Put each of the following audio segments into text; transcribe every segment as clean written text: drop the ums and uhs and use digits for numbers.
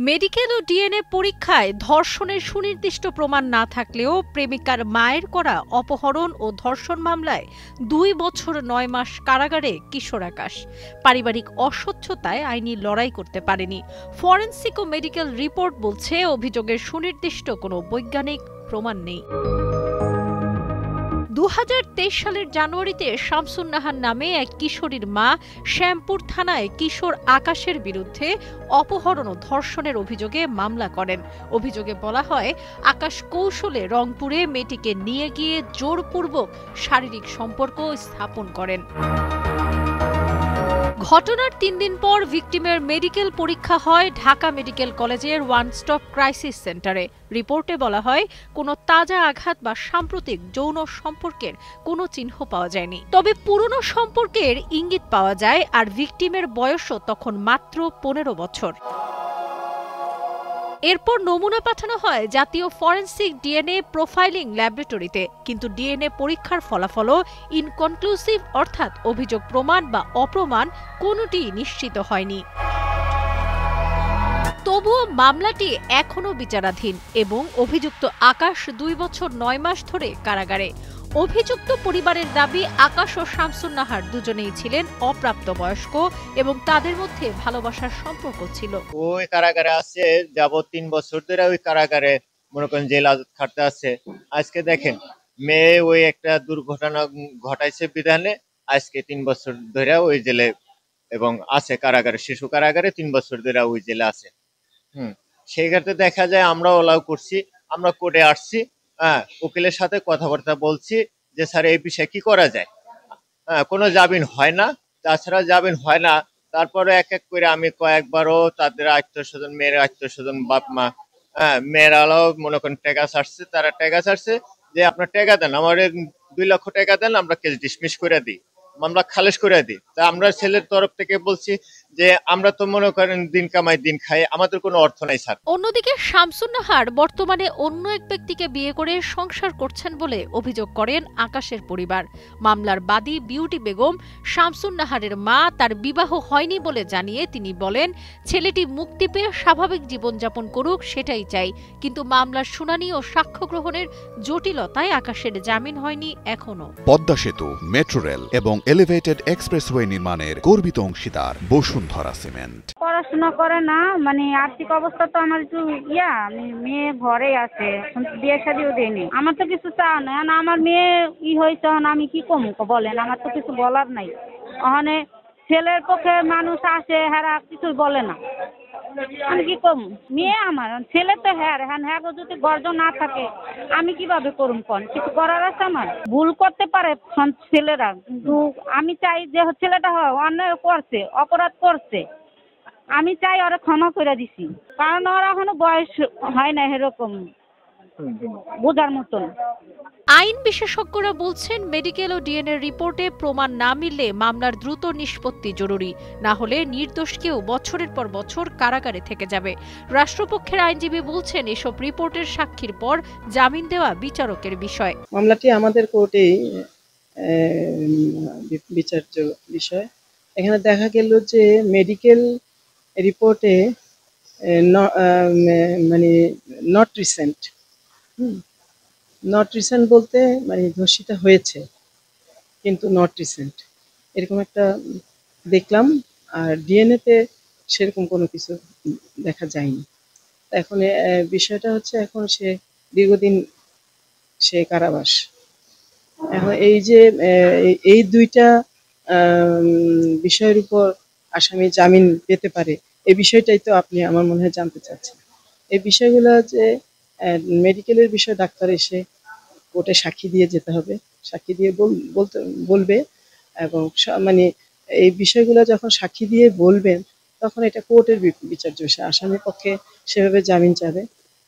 Medical ও DNA পরীক্ষায় ধর্ষণের সুনির্দিষ্ট প্রমাণ না থাকলেও প্রেমিকার মায়ের করা অপহরণ ও ধর্ষণ মামলায় ২ বছর ৯ মাস কারাগারে কিশোর আকাশ। পারিবারিক অস্বচ্ছতায় আইনি লড়াই করতে পারেনি। ফরেনসিক ও মেডিকেল রিপোর্ট বলছে অভিযোগের সুনির্দিষ্ট কোনো বৈজ্ঞানিক প্রমাণ নেই। ২০২৩ সালের জানুয়ারিতে শামসুন নাহার নামে এক কিশোরীর মা শ্যামপুর থানায় কিশোর আকাশের বিরুদ্ধে অপহরণ ও ধর্ষণের অভিযোগে মামলা করেন। অভিযোগে বলা হয়, আকাশ কৌশলে রংপুরে মেয়েটিকে নিয়ে গিয়ে জোরপূর্বক শারীরিক সম্পর্ক স্থাপন করেন। ঘটনার ৩ দিন পর ভিকটিমের মেডিকেল পরীক্ষা হয় ঢাকা মেডিকেল কলেজের ওয়ান স্টপ ক্রাইসিস সেন্টারে। রিপোর্টে বলা হয়, কোনো তাজা আঘাত বা সাম্প্রতিক যৌন সম্পর্কের কোনো চিহ্ন পাওয়া যায়নি। তবে পুরনো সম্পর্কের ইঙ্গিত পাওয়া যায়, আর ভিকটিমের বয়সও তখন মাত্র ১৫ বছর। এরপর নমুনা পাঠানো হয় জাতীয় ফরেনসিক ডিএনএ প্রোফাইলিং ল্যাবরেটরিতে, কিন্তু ডিএনএ পরীক্ষার ফলাফলও ইনকনক্লুসিভ, অর্থাৎ অভিযোগ প্রমাণ বা অপ্রমাণ কোনোটিই নিশ্চিত হয়নি। তবুও মামলাটি এখনও বিচারাধীন এবং অভিযুক্ত আকাশ ২ বছর ৯ মাস ধরে কারাগারে। অভিযুক্ত পরিবারের দাবি, আকাশ ও শামসুন নাহার দুজনেই ছিলেন অপ্রাপ্তবয়স্ক এবং তাদের মধ্যে ভালোবাসার সম্পর্ক ছিল। ওই কারাগারে আছে যাবত ৩ বছর ধরে, ওই কারাগারে মনে করেন জেল হাজত খাটতে আছে। আজকে দেখেন, মেয়ে ওই একটা দুর্ঘটনা ঘটাইছে বিধানে আজকে ৩ বছর ধরে ওই জেলে এবং আছে কারাগারে, শিশু কারাগারে ৩ বছর ধরে ওই জেলে আছে। সেই ক্ষেত্রে দেখা যায় আমরা অলাউ করছি, আমরা কোর্টে আসছি, উকিলের সাথে কথাবার্তা বলছি যে স্যার এই বিষয়ে কি করা যায়। কোনো জামিন হয় না, তাছাড়া জামিন হয় না। তারপরে এক এক করে আমি কয়েকবারও তাদের আত্মীয় স্বজন, মেয়ের আত্মীয় স্বজন, বাপ মা, মেয়েরাও মনে করেন টেকা ছাড়ছে, তারা টেকা ছাড়ছে যে আপনার টেকা দেন, আমার ২ লক্ষ টাকা দেন, আমরা কেস ডিসমিস করে দিই, মামলা খালেস করে দিই। তা আমরা ছেলের তরফ থেকে বলছি যে আমরা তো মনে করেন দিন কামাই দিন খাই, আমাদের কোনো অর্থ নাই স্যার। অন্যদিকে শামসুন নাহার বর্তমানে অন্য এক ব্যক্তিকে বিয়ে করে সংসার করছেন বলে অভিযোগ করেন আকাশের পরিবার। মামলার বাদী বিউটি বেগম, শামসুন নাহারের মা, তার বিবাহ হয়নি বলে জানিয়ে তিনি বলেন, ছেলেটি মুক্তি পেয়ে স্বাভাবিক জীবনযাপন করুক, সেটাই চাই, কিন্তু মামলার শুনানি ও সাক্ষ্য গ্রহণের জটিলতায় আকাশের জামিন হয়নি এখনো। পদ্মা সেতু, মেট্রো রেল এবং এলিভেটেড এক্সপ্রেসওয়ে নির্মাণের গর্বিত অংশীদার বসুন্ধরা সিমেন্ট। পড়াশোনা করে না, মানে আর্থিক অবস্থা তো আমার একটু মেয়ে ঘরে আছে, বিয়ে শাদিও দেয়নি। আমার তো কিছু চাওয়া নাই, আমার মেয়ে হয়েছে, আমি কি কম বলেন, আমার তো কিছু বলার নাই। ওখানে ছেলের পক্ষে মানুষ আসে, হ্যাঁ কিছু বলে না, আমি কি কম। মেয়ে আমার, ছেলে তো হ্যাঁ যদি গর্জন না থাকে আমি কিভাবে করুম, কোন কিছু করার আছে? আমার ভুল করতে পারে ছেলেরা, কিন্তু আমি চাই যে ছেলেটা অন্যায় করছে, অপরাধ করছে, আমি চাই ওরা ক্ষমা করে দিছি, কারণ ওরা এখনো বয়স হয় না এরকম বোঝার মতন। আইন বিশেষজ্ঞরা বলছেন, মেডিকেল ও ডিএনএ রিপোর্টে প্রমাণ না মিললে মামলার দ্রুত নিষ্পত্তি জরুরি, না হলে নির্দোষ কেউ বছরের পর বছর কারাগারে থেকে যাবে। রাষ্ট্রপক্ষের আইনজীবী বলছেন, এসব রিপোর্টের সাক্ষীর পর জামিন দেওয়া বিচারকের বিষয়। মামলাটি আমাদের কোর্টেই বিচার্য বিষয়। এখানে দেখা গেল যে মেডিকেল রিপোর্টে মানে নট রিসেন্ট বলতে মানে ধর্ষিতা হয়েছে কিন্তু নট রিসেন্ট, এরকম একটা দেখলাম। আর ডিএনএতে সেরকম কোনো কিছু দেখা যায়নি। এখন বিষয়টা হচ্ছে, এখন সে দীর্ঘদিন সে কারাবাস। এখন এই যে এই দুইটা বিষয়ের উপর আসামি জামিন পেতে পারে, এই বিষয়টাই তো আপনি আমার মনে হয় জানতে চাচ্ছেন। এই বিষয়গুলো যে মেডিকেলের বিষয়, ডাক্তার এসে কোর্টে সাক্ষী দিয়ে যেতে হবে, সাক্ষী দিয়ে বলবে, এবং মানে এই বিষয়গুলো যখন সাক্ষী দিয়ে বলবেন তখন এটা কোর্টের বিচার্য বিষয়। আসামির পক্ষে সেভাবে জামিন চাবে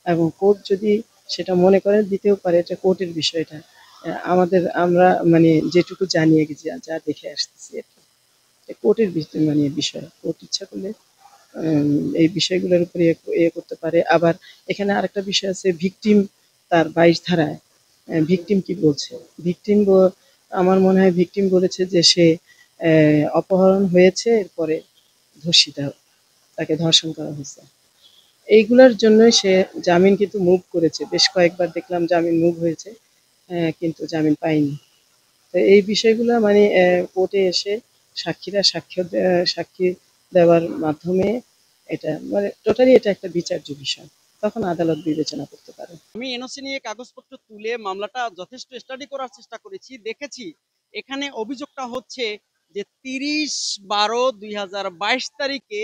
এবং কোর্ট যদি সেটা মনে করেন দিতেও পারে, এটা কোর্টের বিষয়টা। আমরা মানে যেটুকু জানিয়ে গেছি, যা দেখে আসতেছি, কোর্টের মানে বিষয়। কোর্ট ইচ্ছা করলে এই বিষয়গুলোর উপরে করতে পারে। আবার এখানে আরেকটা বিষয় আছে, ভিকটিম তার 22 ধারায় ভিকটিম কি বলছে। ভিকটিম আমার মনে হয় ভিকটিম বলেছে যে সে অপহরণ হয়েছে, এরপরে ধর্ষিতা, তাকে ধর্ষণ করা হয়েছে। এইগুলোর জন্যই সে জামিন কিন্তু মুভ করেছে, বেশ কয়েকবার দেখলাম জামিন মুভ হয়েছে, কিন্তু জামিন পায়নি। তো এই বিষয়গুলো মানে কোর্টে এসে সাক্ষীরা সাক্ষী দেওয়ার মাধ্যমে এটা মানে টোটালি এটা একটা বিচার্য বিষয়, তখন আদালত বিবেচনা করতে পারে। আমি এনওসি নিয়ে কাগজপত্র তুলে মামলাটা যথেষ্ট স্টাডি করার চেষ্টা করেছি, দেখেছি এখানে অভিযোগটা হচ্ছে যে 30/12/2022 তারিখে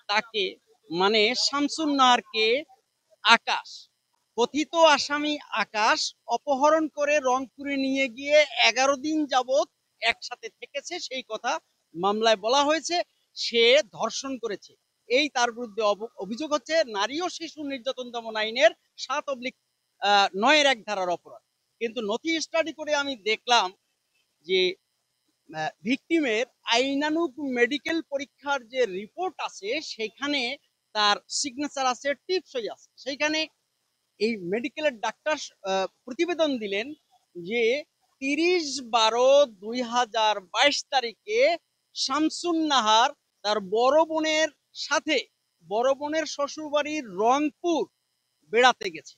তাকে মানে শামসুন নাহারকে আকাশ, কথিত আসামি আকাশ অপহরণ করে রংপুরে নিয়ে গিয়ে 11 দিন যাবত একসাথে থেকেছে, সেই কথা মামলায় বলা হয়েছে। সে ধর্ষণ করেছে, এই তার বিরুদ্ধে অভিযোগ হচ্ছে। নারী ও শিশু নির্যাতন দমন আইনের 7/9 ধারার অপরাধ। কিন্তু নথি স্টাডি করে আমি দেখলাম যে ভিকটিমের আইনানুগ মেডিকেল পরীক্ষার যে রিপোর্ট আছে সেখানে তার সিগনেচার আছে, টিপসই আছে। সেইখানে এই মেডিকেলের ডাক্তার প্রতিবেদন দিলেন যে 30/12/2022 তারিখে শামসুন নাহার তার বড় বোনের শ্বশুরবাড়ির রংপুর বেড়াতে গেছে।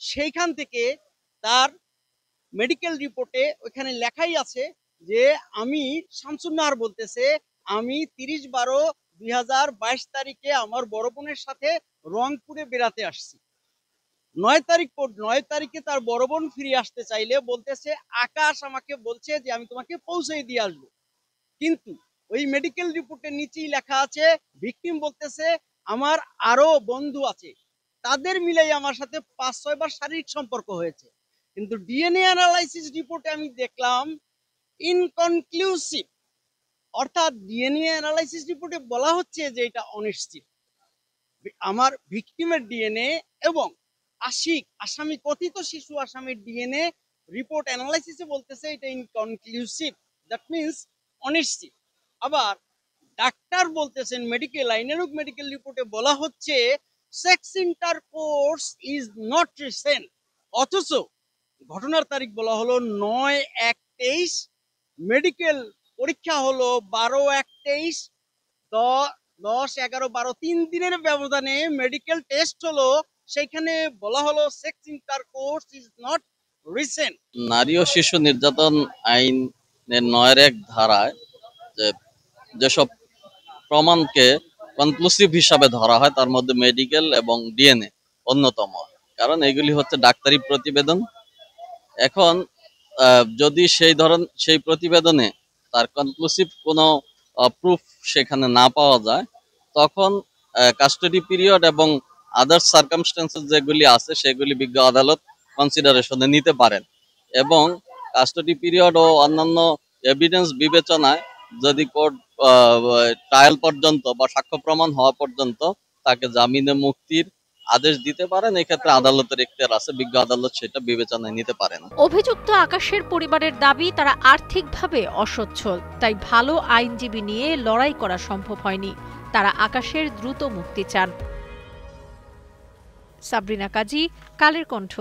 সেইখান থেকে তার মেডিকেল রিপোর্টে ওখানে লেখাই আছে যে আমি, শামসুন নাহার বলতেছে, আমি 30/12/2022 তারিখে আমার বড় বোনের সাথে রংপুরে বেড়াতে আসছি। 9 তারিখে তার বড় বোন ফিরে আসতে চাইলে বলতেছে আকাশ আমাকে বলছে যে আমি তোমাকে পৌঁছে দিয়ে আসবো। কিন্তু ওই মেডিকেল রিপোর্টের নিচেই লেখা আছে, ভিকটিম বলতেছে আমার আরো বন্ধু আছে, তাদের মিলাই আমার সাথে 5-6 বার শারীরিক সম্পর্ক হয়েছে। কিন্তু ডিএনএ অ্যানালাইসিস রিপোর্টে আমি দেখলাম ইনকনক্লুসিভ, অর্থাৎ ডিএনএ অ্যানালাইসিস রিপোর্টে বলা হচ্ছে যে এটা অনিশ্চিত। আমার ভিকটিমের ডিএনএ এবং আসামি কথিত শিশু আসামির ডিএনএ রিপোর্ট অ্যানালাইসিসে বলতেছে এটা ইনকনক্লুসিভ, দ্যাট মিন্স অনিশ্চিত। আবার ডাক্তার বলতেছেন আইনানুগ মেডিকেল রিপোর্টে বলা হচ্ছে sex intercourse is not recent, অথচ ঘটনার তারিখ বলা হলো 9/1/23, মেডিকেল পরীক্ষা হলো 12/1/23, 10-11-12 3 দিনের ব্যবধানে মেডিকেল টেস্ট হলো, সেখানে বলা হলো sex intercourse is not recent. নারী ও শিশু নির্যাতন আইনের 9-1 ধারায় যেসব প্রমাণকে কনক্লুসিভ হিসাবে ধরা হয় তার মধ্যে মেডিকেল এবং ডিএনএ অন্যতম, কারণ এগুলি হচ্ছে ডাক্তারি প্রতিবেদন। এখন যদি সেই প্রতিবেদনে তার কনক্লুসিভ কোনো প্রুফ সেখানে না পাওয়া যায়, তখন কাস্টডি পিরিয়ড এবং আদার্স সার্কামস্টেন্সেস যেগুলি আছে সেগুলি বিজ্ঞ আদালত কনসিডারেশনে নিতে পারেন, এবং কাস্টডি পিরিয়ড ও অন্যান্য এভিডেন্স বিবেচনায় যদি কোর্ট ট্রায়াল পর্যন্ত বা সাক্ষ্য প্রমাণ হওয়া পর্যন্ত তাকে জামিনে মুক্তির আদেশ দিতে পারেন, এক্ষেত্রে আদালতের এখতিয়ার আছে, বিজ্ঞ আদালত সেটা বিবেচনায় নিতে পারেন। অভিযুক্ত আকাশের পরিবারের দাবি তারা আর্থিকভাবে অসচ্ছল, তাই ভালো আইনজীবী নিয়ে লড়াই করা সম্ভব হয়নি। তারা আকাশের দ্রুত মুক্তি চান। সাবরিনা কাজী, কালের কণ্ঠ।